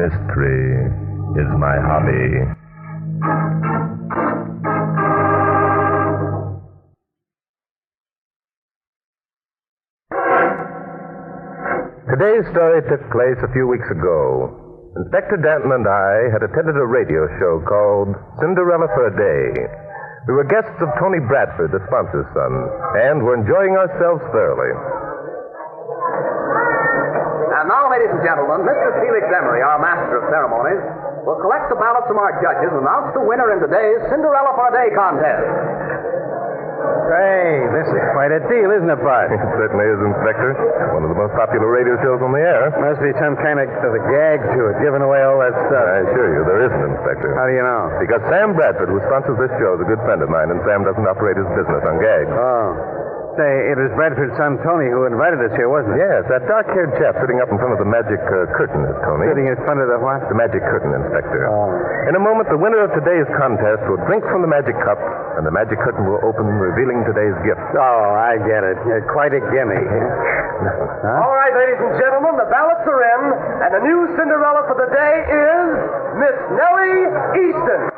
Mystery is my hobby. Today's story took place a few weeks ago. Inspector Danton and I had attended a radio show called Cinderella For A Day. We were guests of Tony Bradford, the sponsor's son, and were enjoying ourselves thoroughly. And now, ladies and gentlemen, Mr. Felix Emery, our master of ceremonies, will collect the ballots from our judges and announce the winner in today's Cinderella For A Day contest. Hey, this is quite a deal, isn't it, Bart? It certainly is, Inspector. One of the most popular radio shows on the air. Must be some kind of a gag to it, giving away all that stuff. I assure you, there isn't, Inspector. How do you know? Because Sam Bradford, who sponsors this show, is a good friend of mine, and Sam doesn't operate his business on gags. Oh. Say, it was Bradford's son, Tony, who invited us here, wasn't it? Yes, that dark-haired chap sitting up in front of the magic curtain is Tony. Sitting in front of the what? The magic curtain, Inspector. Oh. In a moment, the winner of today's contest will drink from the magic cup, and the magic curtain will open, revealing today's gift. Oh, I get it. Quite a gimme. Huh? All right, ladies and gentlemen, the ballots are in, and the new Cinderella for the day is Miss Nellie Easton.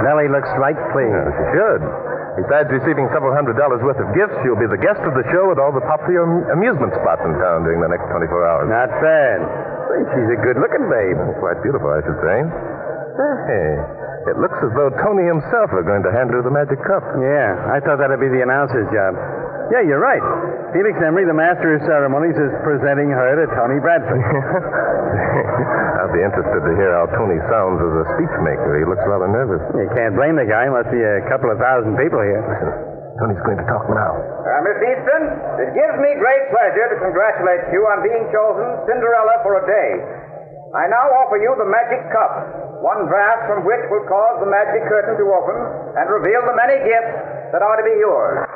Nellie looks right pleased. Yes, she should. Besides receiving several $100s worth of gifts, she'll be the guest of the show at all the popular amusement spots in town during the next 24 hours. Not bad. Say, she's a good-looking babe. Quite beautiful, I should say. Hey, it looks as though Tony himself are going to hand her the magic cup. Yeah, I thought that'd be the announcer's job. Yeah, you're right. Felix Emery, the master of ceremonies, is presenting her to Tony Bradford. I'll be interested to hear how Tony sounds as a speechmaker. He looks rather nervous. You can't blame the guy. Must be a couple of thousand people here. Tony's going to talk now. Miss Easton, it gives me great pleasure to congratulate you on being chosen Cinderella for a day. I now offer you the magic cup, one draft from which will cause the magic curtain to open and reveal the many gifts that are to be yours.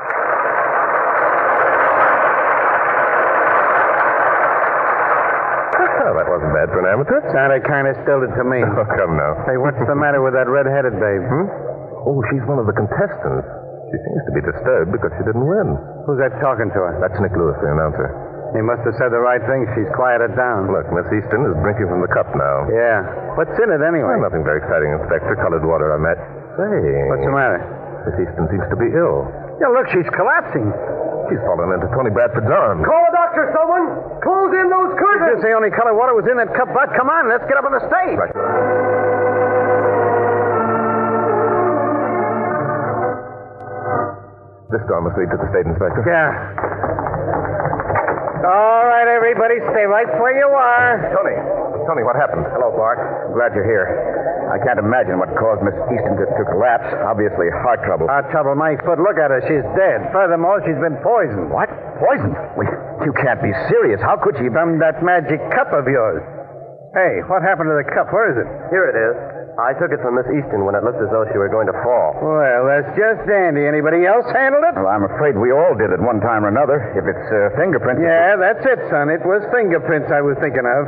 Oh, that wasn't bad for an amateur. Sounded kind of stilted to me. Oh, come now. Hey, what's the matter with that red-headed babe? Oh, she's one of the contestants. She seems to be disturbed because she didn't win. Who's that talking to her? That's Nick Lewis, the announcer. He must have said the right thing. She's quieted down. Look, Miss Easton is drinking from the cup now. Yeah. What's in it, anyway? Well, nothing very exciting, Inspector. Colored water I met. Say. What's the matter? Miss Easton seems to be ill. Yeah, look, she's collapsing. She's fallen into Tony Bradford's arms. Call a doctor, someone! Close in those curtains! The only colored water was in that cup, Bud. Come on, let's get up on the stage. Right. This door must lead to the stage, Inspector. Yeah. All right, everybody, stay right where you are. Tony, what happened? Hello, Bart. I'm glad you're here. I can't imagine what caused Miss Easton to collapse. Obviously, heart trouble. Heart trouble, my foot. Look at her. She's dead. Furthermore, she's been poisoned. What? Poisoned? Well, you can't be serious. How could she? From that magic cup of yours. Hey, what happened to the cup? Where is it? Here it is. I took it from Miss Easton when it looked as though she were going to fall. Well, that's just dandy. Anybody else handled it? Well, I'm afraid we all did at one time or another. If it's fingerprints... Yeah, that's it, son. It was fingerprints I was thinking of.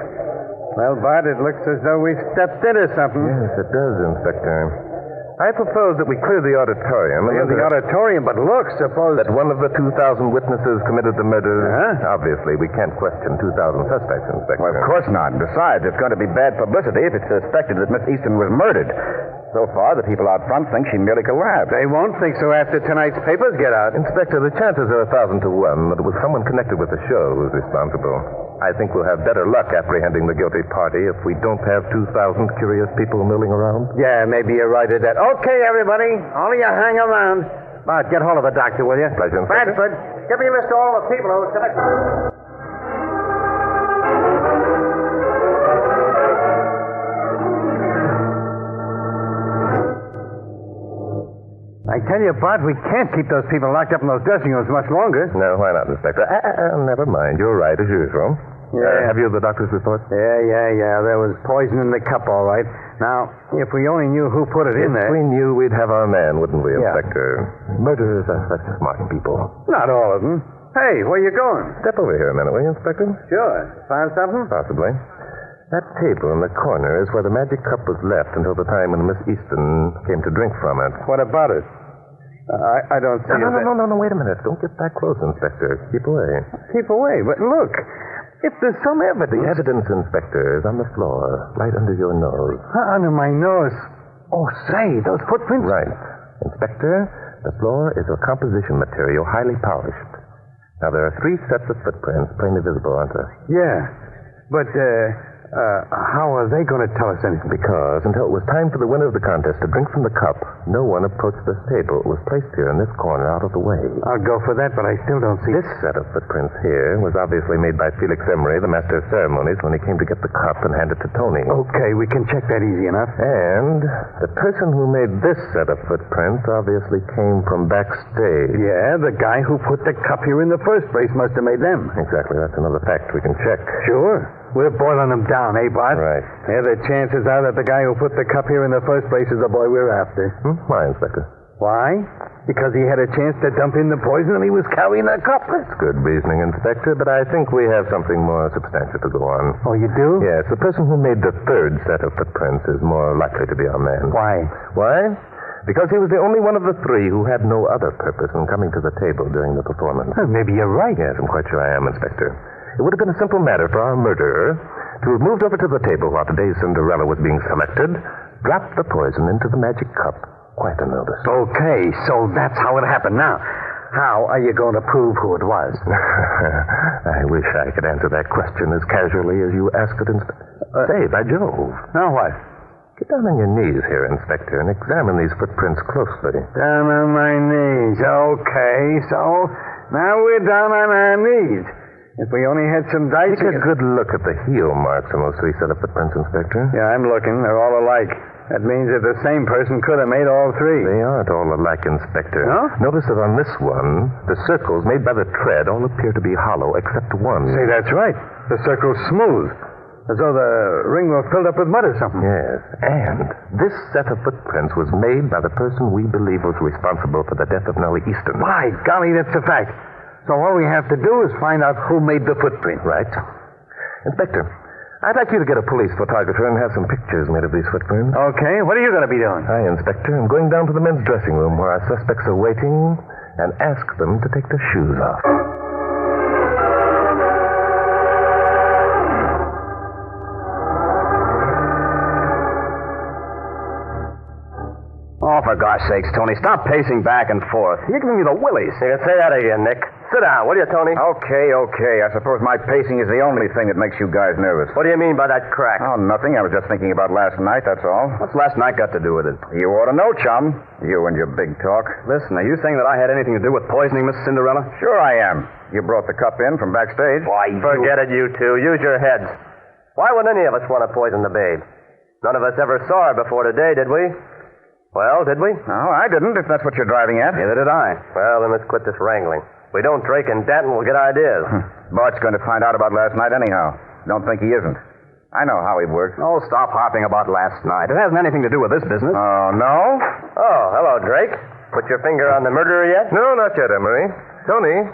Well, Bart, it looks as though we've stepped into something. Yes, it does, Inspector. I propose that we clear the auditorium. Clear the auditorium, but look, suppose... That one of the 2,000 witnesses committed the murder. Huh? Obviously, we can't question 2,000 suspects, Inspector. Well, of course not. Besides, it's going to be bad publicity if it's suspected that Miss Easton was murdered. So far, the people out front think she merely collapsed. They won't think so after tonight's papers get out. Inspector, the chances are 1,000 to 1 that it was someone connected with the show who's responsible. I think we'll have better luck apprehending the guilty party if we don't have 2,000 curious people milling around. Yeah, maybe you're right at that. Okay, everybody. All of you hang around. Bart, get hold of a doctor, will you? Pleasure, Inspector. Bradford, give me a list of all the people who connected. I tell you, Bart, we can't keep those people locked up in those dressing rooms much longer. No, why not, Inspector? Never mind. You're right, as usual. Yeah. Have you the doctor's report? Yeah. There was poison in the cup, all right. Now, if we only knew who put it in there... If we knew, we'd have our man, wouldn't we, Yeah. Inspector? Murderers are such smart people. Not all of them. Hey, where you going? Step over here a minute, will you, Inspector? Sure. Found something? Possibly. That table in the corner is where the magic cup was left until the time when Miss Easton came to drink from it. What about it? I don't see No, wait a minute. Don't get that close, Inspector. Keep away. Keep away. But look, if there's some evidence... The evidence, Inspector, is on the floor, right under your nose. Under my nose. Oh, say, those footprints... Right. Inspector, the floor is of composition material, highly polished. Now, there are 3 sets of footprints plainly visible, aren't there? Yeah. But, how are they going to tell us anything? Because until it was time for the winner of the contest to drink from the cup, no one approached this table. It was placed here in this corner out of the way. I'll go for that, but I still don't see... This set of footprints here was obviously made by Felix Emery, the master of ceremonies, when he came to get the cup and hand it to Tony. Okay, we can check that easy enough. And the person who made this set of footprints obviously came from backstage. Yeah, the guy who put the cup here in the first place must have made them. Exactly. That's another fact we can check. Sure. We're boiling them down, eh, Bart? Right. Yeah, the chances are that the guy who put the cup here in the first place is the boy we're after. Why, Inspector? Why? Because he had a chance to dump in the poison and he was carrying the cup. That's good reasoning, Inspector, but I think we have something more substantial to go on. Oh, you do? Yes, the person who made the 3rd set of footprints is more likely to be our man. Why? Why? Because he was the only one of the 3 who had no other purpose in coming to the table during the performance. Well, maybe you're right. Yes, I'm quite sure I am, Inspector. It would have been a simple matter for our murderer to have moved over to the table while today's Cinderella was being selected, dropped the poison into the magic cup, quite unnoticed. Okay, so that's how it happened. Now, how are you going to prove who it was? I wish I could answer that question as casually as you asked it, Say, by Jove. Now what? Get down on your knees here, Inspector, and examine these footprints closely. Down on my knees. Okay, so now we're down on our knees. If we only had some dice... Take a good look at the heel marks on those 3 set of footprints, Inspector. Yeah, I'm looking. They're all alike. That means that the same person could have made all 3. They aren't all alike, Inspector. No? Notice that on this one, the circles made by the tread all appear to be hollow, except one. Say, that's right. The circle's smooth. As though the ring were filled up with mud or something. Yes, and this set of footprints was made by the person we believe was responsible for the death of Nellie Easton. By golly, that's a fact. So all we have to do is find out who made the footprint. Right. Inspector, I'd like you to get a police photographer and have some pictures made of these footprints. Okay, what are you going to be doing? Hi, Inspector. I'm going down to the men's dressing room where our suspects are waiting and ask them to take their shoes off. Oh, for gosh sakes, Tony, stop pacing back and forth. You're giving me the willies. Say that again, Nick. Sit down, will you, Tony? Okay. I suppose my pacing is the only thing that makes you guys nervous. What do you mean by that crack? Oh, nothing. I was just thinking about last night, that's all. What's last night got to do with it? You ought to know, chum. You and your big talk. Listen, are you saying that I had anything to do with poisoning Miss Cinderella? Sure I am. You brought the cup in from backstage. Why, forget it, you two. Use your heads. Why would any of us want to poison the babe? None of us ever saw her before today, did we? Well, did we? No, I didn't, if that's what you're driving at. Neither did I. Well, then let's quit this wrangling. If we don't Drake and Danton, we'll get ideas. Bart's going to find out about last night anyhow. Don't think he isn't. I know how he works. Oh, stop harping about last night. It hasn't anything to do with this business. Oh, no? Oh, hello, Drake. Put your finger on the murderer yet? No, not yet, Emery. Tony,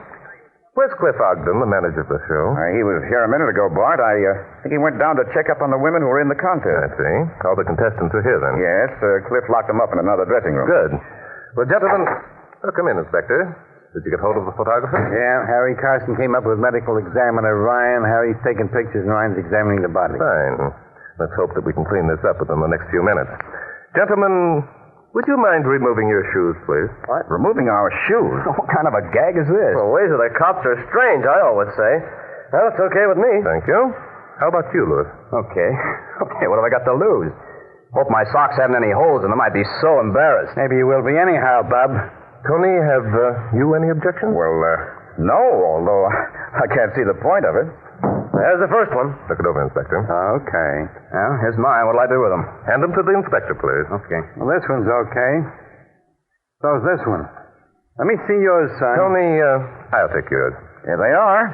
where's Cliff Ogden, the manager of the show? He was here a minute ago, Bart. I think he went down to check up on the women who were in the I contest. see. All the contestants are here, then. Yes, Cliff locked them up in another dressing room. Good. Well, gentlemen, come in, Inspector. Did you get hold of the photographer? Yeah, Harry Carson came up with medical examiner Ryan. Harry's taking pictures and Ryan's examining the body. Fine. Let's hope that we can clean this up within the next few minutes. Gentlemen, would you mind removing your shoes, please? What? Removing our shoes? What kind of a gag is this? The ways of the cops are strange, I always say. Well, it's okay with me. Thank you. How about you, Louis? Okay, what have I got to lose? Hope my socks haven't any holes in them. I'd be so embarrassed. Maybe you will be anyhow, Bub. Tony, have you any objections? Well, no, although I can't see the point of it. There's the first one. Look it over, Inspector. Okay. Well, here's mine. What'll I do with them? Hand them to the inspector, please. Okay. Well, this one's okay. So's this one. Let me see yours, son. Tony, I'll take yours. Here they are.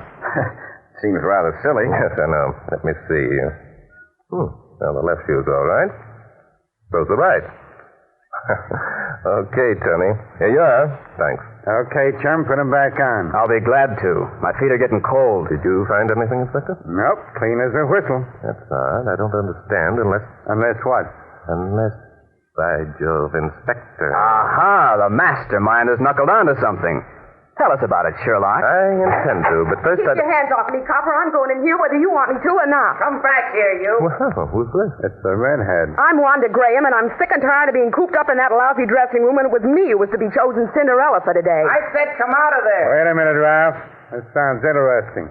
Seems rather silly. Yes, I know. Let me see. Now, the left shoe's all right. So's the right. Okay, Tony. Here you are. Thanks. Okay, chum, put them back on. I'll be glad to. My feet are getting cold. Did you find anything, Inspector? Nope, clean as a whistle. That's odd. I don't understand unless... Unless what? Unless, by Jove, Inspector. Aha! Aha, the mastermind has knuckled onto something. Tell us about it, Sherlock. I intend to, but first Keep your hands off me, Copper. I'm going in here whether you want me to or not. Come back here, you. Well, who's this? It's the redhead. I'm Wanda Graham, and I'm sick and tired of being cooped up in that lousy dressing room, and it was me who was to be chosen Cinderella for today. I said come out of there. Wait a minute, Ralph. This sounds interesting.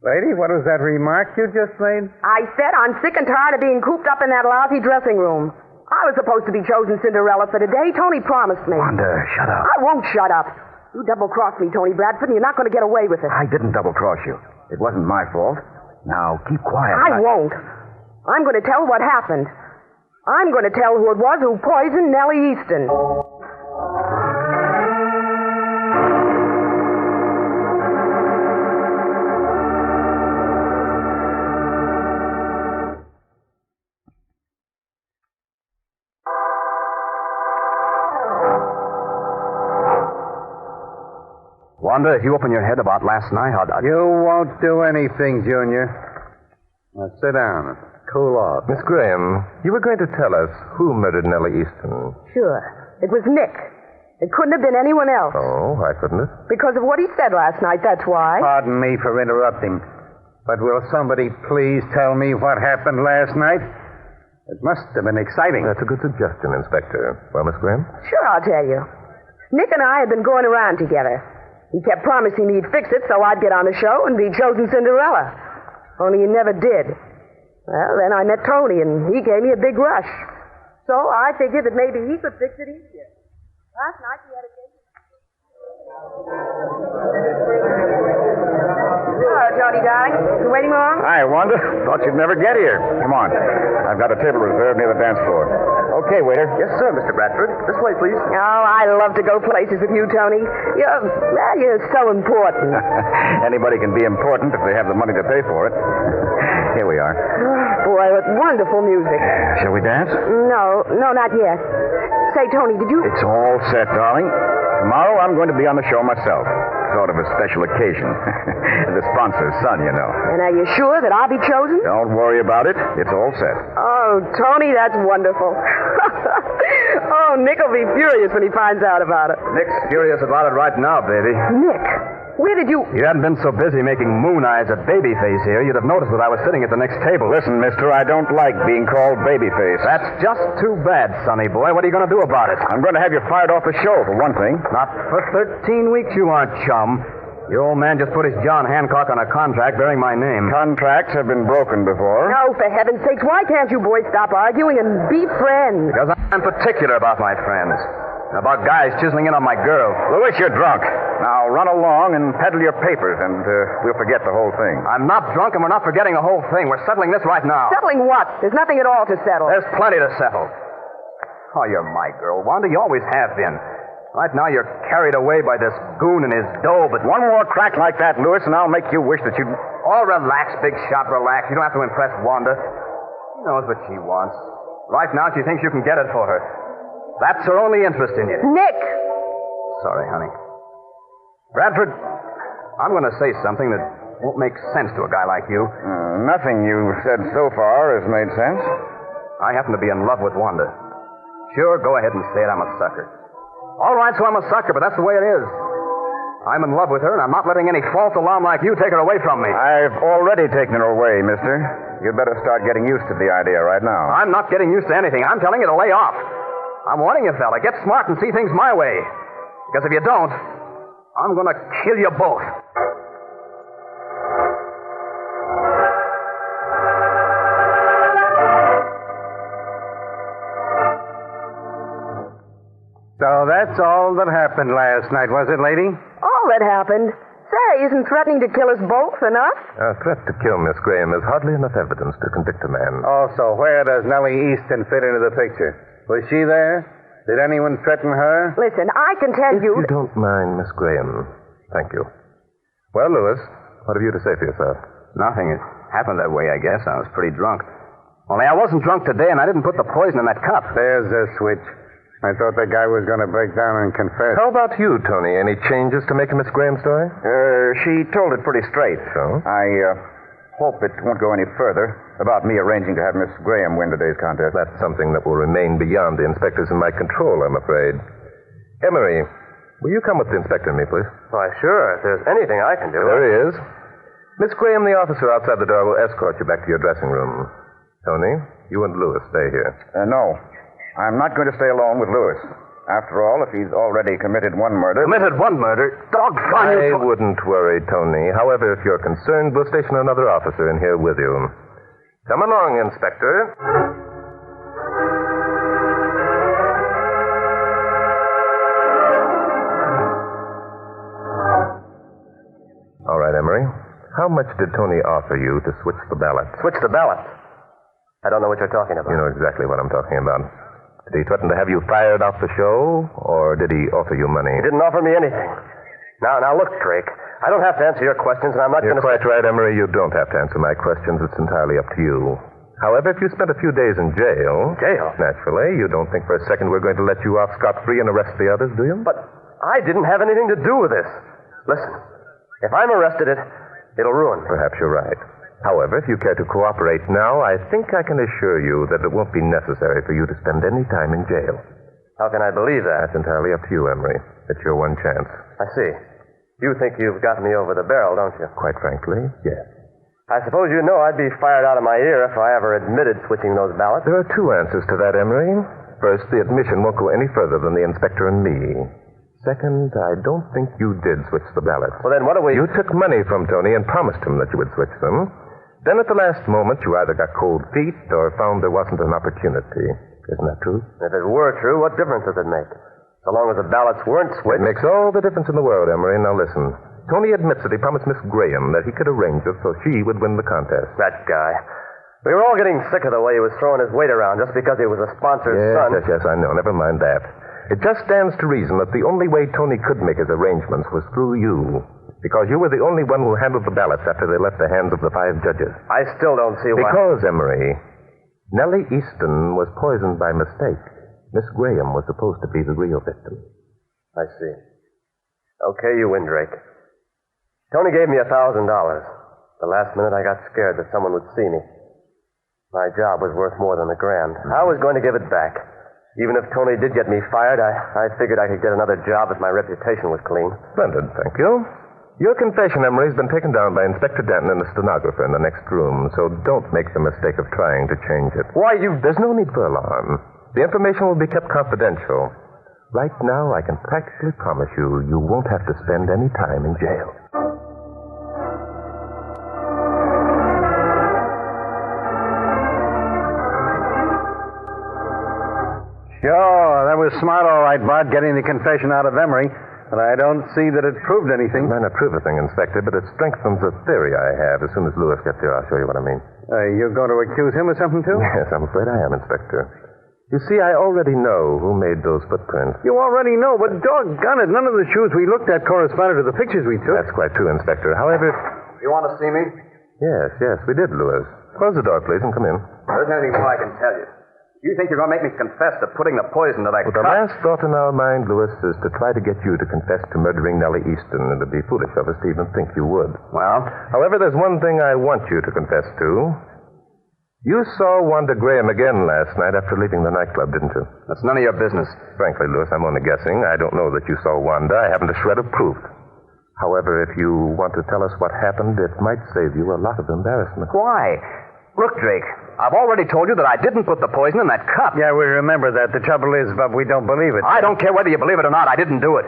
Lady, what was that remark you just made? I said I'm sick and tired of being cooped up in that lousy dressing room. I was supposed to be chosen Cinderella for today. Tony promised me. Wanda, shut up. I won't shut up. You double-crossed me, Tony Bradford, and you're not going to get away with it. I didn't double-cross you. It wasn't my fault. Now, keep quiet. I won't. I'm going to tell what happened. I'm going to tell who it was who poisoned Nellie Easton. Wanda, if you open your head about last night, I'll... You won't do anything, Junior. Now, sit down and cool off. Miss Graham, you were going to tell us who murdered Nellie Easton. Sure. It was Nick. It couldn't have been anyone else. Oh, why couldn't it? Because of what he said last night, that's why. Pardon me for interrupting, but will somebody please tell me what happened last night? It must have been exciting. That's a good suggestion, Inspector. Well, Miss Graham? Sure, I'll tell you. Nick and I had been going around together. He kept promising he'd fix it so I'd get on the show and be chosen Cinderella. Only he never did. Well, then I met Tony, and he gave me a big rush. So I figured that maybe he could fix it easier. Last night he had a date. Hello, Tony, darling. You waiting long? Hi, Wanda. Thought you'd never get here. Come on. I've got a table reserved near the dance floor. Okay, waiter. Yes, sir, Mr. Bradford. This way, please. Oh, I love to go places with you, Tony. You're so important. Anybody can be important if they have the money to pay for it. Here we are. Boy, what wonderful music. Shall we dance? No, not yet. Say, Tony, did you... It's all set, darling. Tomorrow I'm going to be on the show myself. Sort of a special occasion. The sponsor's son, you know. And are you sure that I'll be chosen? Don't worry about it. It's all set. Oh, Tony, that's wonderful. Oh, Nick will be furious when he finds out about it. Nick's furious about it right now, baby. Nick, where did you... You hadn't been so busy making moon eyes at Babyface here, you'd have noticed that I was sitting at the next table. Listen, mister, I don't like being called babyface. That's just too bad, sonny boy. What are you going to do about it? I'm going to have you fired off the show, for one thing. Not for 13 weeks you aren't, chum. Your old man just put his John Hancock on a contract bearing my name. Contracts have been broken before. No, for heaven's sakes, why can't you boys stop arguing and be friends? Because I'm particular about my friends. About guys chiseling in on my girl. Louis, you're drunk. Now run along and peddle your papers, and we'll forget the whole thing. I'm not drunk, and we're not forgetting the whole thing. We're settling this right now. Settling what? There's nothing at all to settle. There's plenty to settle. Oh, you're my girl, Wanda. You always have been. Right now, you're carried away by this goon and his dough, but... One more crack like that, Louis, and I'll make you wish that you'd... Oh, relax, big shot, relax. You don't have to impress Wanda. She knows what she wants. Right now, she thinks you can get it for her. That's her only interest in you. Nick! Sorry, honey. Bradford, I'm going to say something that won't make sense to a guy like you. Nothing you've said so far has made sense. I happen to be in love with Wanda. Sure, go ahead and say it. I'm a sucker. All right, so I'm a sucker, but that's the way it is. I'm in love with her, and I'm not letting any false alarm like you take her away from me. I've already taken her away, mister. You'd better start getting used to the idea right now. I'm not getting used to anything. I'm telling you to lay off. I'm warning you, fella. Get smart and see things my way. Because if you don't, I'm going to kill you both. So that's all that happened last night, was it, lady? All that happened. Say, isn't threatening to kill us both enough? A threat to kill Miss Graham is hardly enough evidence to convict a man. Also, where does Nellie Easton fit into the picture? Was she there? Did anyone threaten her? Listen, I can tell If you don't mind, Miss Graham, thank you. Well, Louis, what have you to say for yourself? Nothing. It happened that way, I guess. I was pretty drunk. Only I wasn't drunk today, and I didn't put the poison in that cup. There's a switch. I thought that guy was going to break down and confess. How about you, Tony? Any changes to make in Miss Graham's story? She told it pretty straight. So? I hope it won't go any further about me arranging to have Miss Graham win today's contest. That's something that will remain beyond the inspectors in my control, I'm afraid. Emery, will you come with the inspector and me, please? Why, sure. If there's anything I can do. There he is. Miss Graham, the officer outside the door, will escort you back to your dressing room. Tony, you and Lewis stay here. No. I'm not going to stay alone with Lewis. After all, if he's already committed one murder... Committed one murder? Doggone you... I wouldn't worry, Tony. However, if you're concerned, we'll station another officer in here with you. Come along, Inspector. All right, Emery. How much did Tony offer you to switch the ballots? Switch the ballots? I don't know what you're talking about. You know exactly what I'm talking about. Did he threaten to have you fired off the show, or did he offer you money? He didn't offer me anything. Now, look, Drake. I don't have to answer your questions, and I'm not going to... You're quite right, Emery. You don't have to answer my questions. It's entirely up to you. However, if you spent a few days in jail... Jail? Naturally, you don't think for a second we're going to let you off scot-free and arrest the others, do you? But I didn't have anything to do with this. Listen, if I'm arrested, it'll ruin me. Perhaps you're right. However, if you care to cooperate now, I think I can assure you that it won't be necessary for you to spend any time in jail. How can I believe that? That's entirely up to you, Emery. It's your one chance. I see. You think you've got me over the barrel, don't you? Quite frankly, yes. I suppose you know I'd be fired out of my ear if I ever admitted switching those ballots. There are two answers to that, Emery. First, the admission won't go any further than the inspector and me. Second, I don't think you did switch the ballots. Well, then what do we... You took money from Tony and promised him that you would switch them. Then at the last moment, you either got cold feet or found there wasn't an opportunity. Isn't that true? If it were true, what difference does it make? So long as the ballots weren't switched... It makes all the difference in the world, Emery. Now listen. Tony admits that he promised Miss Graham that he could arrange it so she would win the contest. That guy. We were all getting sick of the way he was throwing his weight around just because he was a sponsor's son. Yes, I know. Never mind that. It just stands to reason that the only way Tony could make his arrangements was through you. Because you were the only one who handled the ballots after they left the hands of the 5 judges. I still don't see why... Because, Emery, Nellie Easton was poisoned by mistake. Miss Graham was supposed to be the real victim. I see. Okay, you win, Drake. Tony gave me $1,000. The last minute I got scared that someone would see me. My job was worth more than $1,000. I was going to give it back. Even if Tony did get me fired, I figured I could get another job if my reputation was clean. Splendid, thank you. Your confession, Emery, has been taken down by Inspector Danton and the stenographer in the next room, so don't make the mistake of trying to change it. Why, There's no need for alarm. The information will be kept confidential. Right now, I can practically promise you won't have to spend any time in jail. Sure, that was smart, all right, Bart, getting the confession out of Emery. But I don't see that it proved anything. It might not prove a thing, Inspector, but it strengthens a theory I have. As soon as Lewis gets here, I'll show you what I mean. You're going to accuse him of something, too? Yes, I'm afraid I am, Inspector. You see, I already know who made those footprints. You already know, but doggone it, none of the shoes we looked at corresponded to the pictures we took. That's quite true, Inspector. However... You want to see me? Yes, we did, Lewis. Close the door, please, and come in. There isn't anything more I can tell you. You think you're going to make me confess to putting the poison that I Well, the last thought in our mind, Lewis, is to try to get you to confess to murdering Nellie Easton, and it'd be foolish of us to even think you would. Well? However, there's one thing I want you to confess to. You saw Wanda Graham again last night after leaving the nightclub, didn't you? That's none of your business. Frankly, Lewis, I'm only guessing. I don't know that you saw Wanda. I haven't a shred of proof. However, if you want to tell us what happened, it might save you a lot of embarrassment. Why? Look, Drake, I've already told you that I didn't put the poison in that cup. Yeah, we remember that. The trouble is, Bob, we don't believe it. I don't care whether you believe it or not. I didn't do it.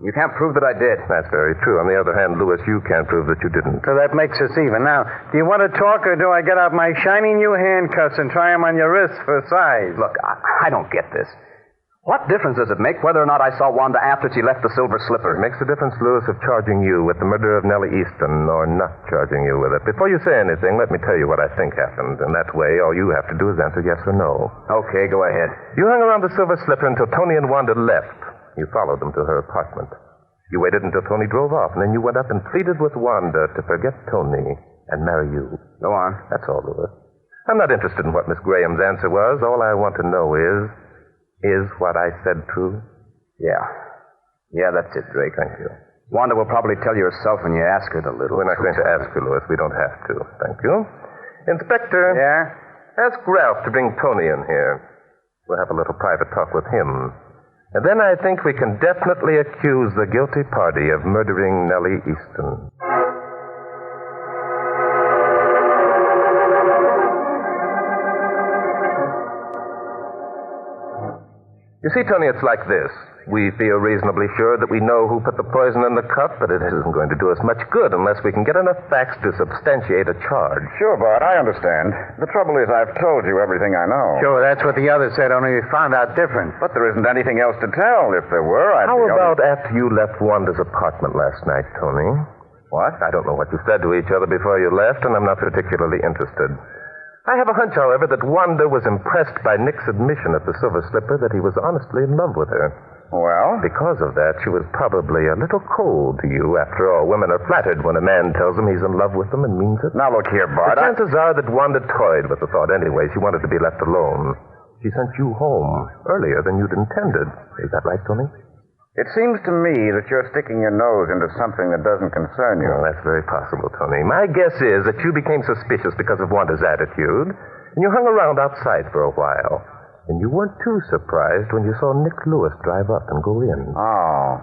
You can't prove that I did. That's very true. On the other hand, Lewis, you can't prove that you didn't. So that makes us even. Now, do you want to talk, or do I get out my shiny new handcuffs and try them on your wrists for size? Look, I don't get this. What difference does it make whether or not I saw Wanda after she left the silver slipper? It makes a difference, Lewis, of charging you with the murder of Nellie Easton or not charging you with it. Before you say anything, let me tell you what I think happened. And that way, all you have to do is answer yes or no. Okay, go ahead. You hung around the silver slipper until Tony and Wanda left. You followed them to her apartment. You waited until Tony drove off, and then you went up and pleaded with Wanda to forget Tony and marry you. Go on. That's all, Lewis. I'm not interested in what Miss Graham's answer was. All I want to know is what I said true? Yeah. Yeah, that's it, Drake. Thank you. Wanda will probably tell you herself when you ask her the little. We're not going to ask her, Lewis. We don't have to. Thank you. Inspector. Yeah? Ask Ralph to bring Tony in here. We'll have a little private talk with him. And then I think we can definitely accuse the guilty party of murdering Nellie Easton. You see, Tony, it's like this. We feel reasonably sure that we know who put the poison in the cup, but it isn't going to do us much good unless we can get enough facts to substantiate a charge. Sure, Bart, I understand. The trouble is I've told you everything I know. Sure, that's what the others said, only we found out different. But there isn't anything else to tell. If there were, I'd How be about after you left Wanda's apartment last night, Tony? What? I don't know what you said to each other before you left, and I'm not particularly interested. I have a hunch, however, that Wanda was impressed by Nick's admission at the Silver Slipper that he was honestly in love with her. Well? Because of that, she was probably a little cold to you. After all, women are flattered when a man tells them he's in love with them and means it. Now, look here, Bart. The chances are that Wanda toyed with the thought anyway. She wanted to be left alone. She sent you home earlier than you'd intended. Is that right, Tony? It seems to me that you're sticking your nose into something that doesn't concern you. Well, that's very possible, Tony. My guess is that you became suspicious because of Wanda's attitude, and you hung around outside for a while. And you weren't too surprised when you saw Nick Lewis drive up and go in. Oh,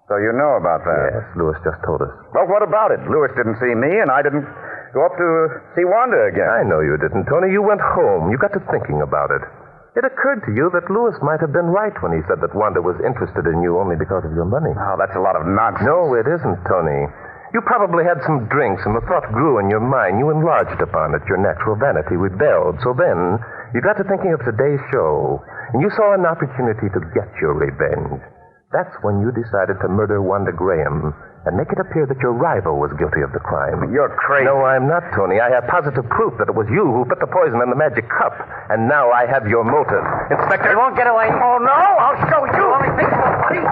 so you know about that? Yes, Lewis just told us. Well, what about it? Lewis didn't see me, and I didn't go up to see Wanda again. I know you didn't, Tony. You went home. You got to thinking about it. It occurred to you that Lewis might have been right when he said that Wanda was interested in you only because of your money. Oh, that's a lot of nonsense. No, it isn't, Tony. You probably had some drinks, and the thought grew in your mind. You enlarged upon it. Your natural vanity rebelled. So then, you got to thinking of today's show, and you saw an opportunity to get your revenge. That's when you decided to murder Wanda Graham and make it appear that your rival was guilty of the crime. You're crazy. No, I'm not, Tony. I have positive proof that it was you who put the poison in the magic cup, and now I have your motive. Inspector... You won't get away. Oh, no? I'll show you. Only think so, buddy.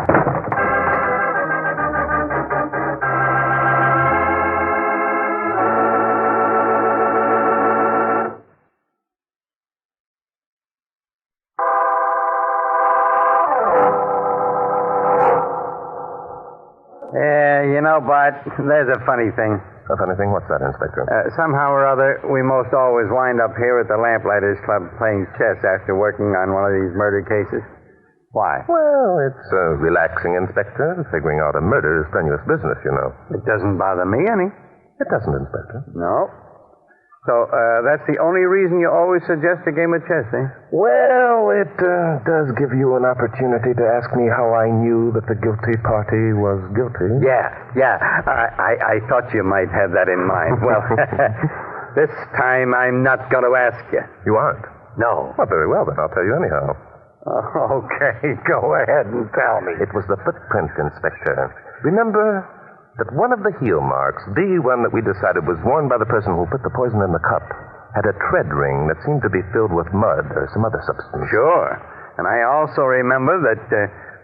You know, Bart, there's a funny thing. A funny thing? What's that, Inspector? Somehow or other, we most always wind up here at the Lamplighters Club playing chess after working on one of these murder cases. Why? Well, it's relaxing, Inspector. Figuring out a murder is strenuous business, you know. It doesn't bother me any. It doesn't, Inspector. No. So, that's the only reason you always suggest a game of chess, eh? Well, it does give you an opportunity to ask me how I knew that the guilty party was guilty. Yeah. I thought you might have that in mind. Well, this time I'm not going to ask you. You aren't? No. Well, very well, then. I'll tell you anyhow. Okay, go ahead and tell me. It was the footprint, Inspector. Remember that one of the heel marks, the one that we decided was worn by the person who put the poison in the cup, had a tread ring that seemed to be filled with mud or some other substance. Sure. And I also remember that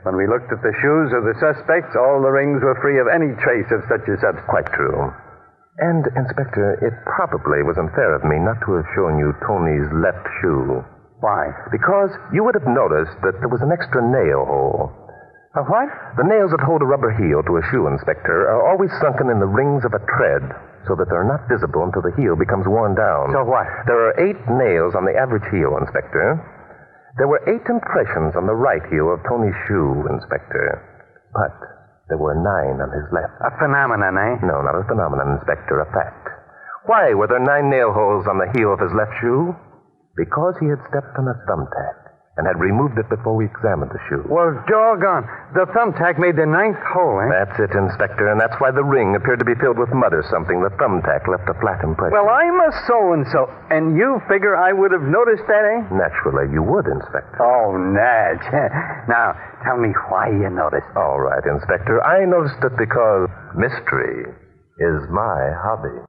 when we looked at the shoes of the suspects, all the rings were free of any trace of such a substance. Quite true. And, Inspector, it probably was unfair of me not to have shown you Tony's left shoe. Why? Because you would have noticed that there was an extra nail hole. A what? The nails that hold a rubber heel to a shoe, Inspector, are always sunken in the rings of a tread so that they're not visible until the heel becomes worn down. So what? There are 8 nails on the average heel, Inspector. There were 8 impressions on the right heel of Tony's shoe, Inspector. But there were 9 on his left. A phenomenon, eh? No, not a phenomenon, Inspector, a fact. Why were there 9 nail holes on the heel of his left shoe? Because he had stepped on a thumbtack and had removed it before we examined the shoe. Well, doggone. The thumbtack made the 9th hole, eh? That's it, Inspector, and that's why the ring appeared to be filled with mud or something. The thumbtack left a flat impression. Well, I'm a so-and-so, and you figure I would have noticed that, eh? Naturally, you would, Inspector. Oh, Natch. Now, tell me why you noticed. All right, Inspector. I noticed it because mystery is my hobby.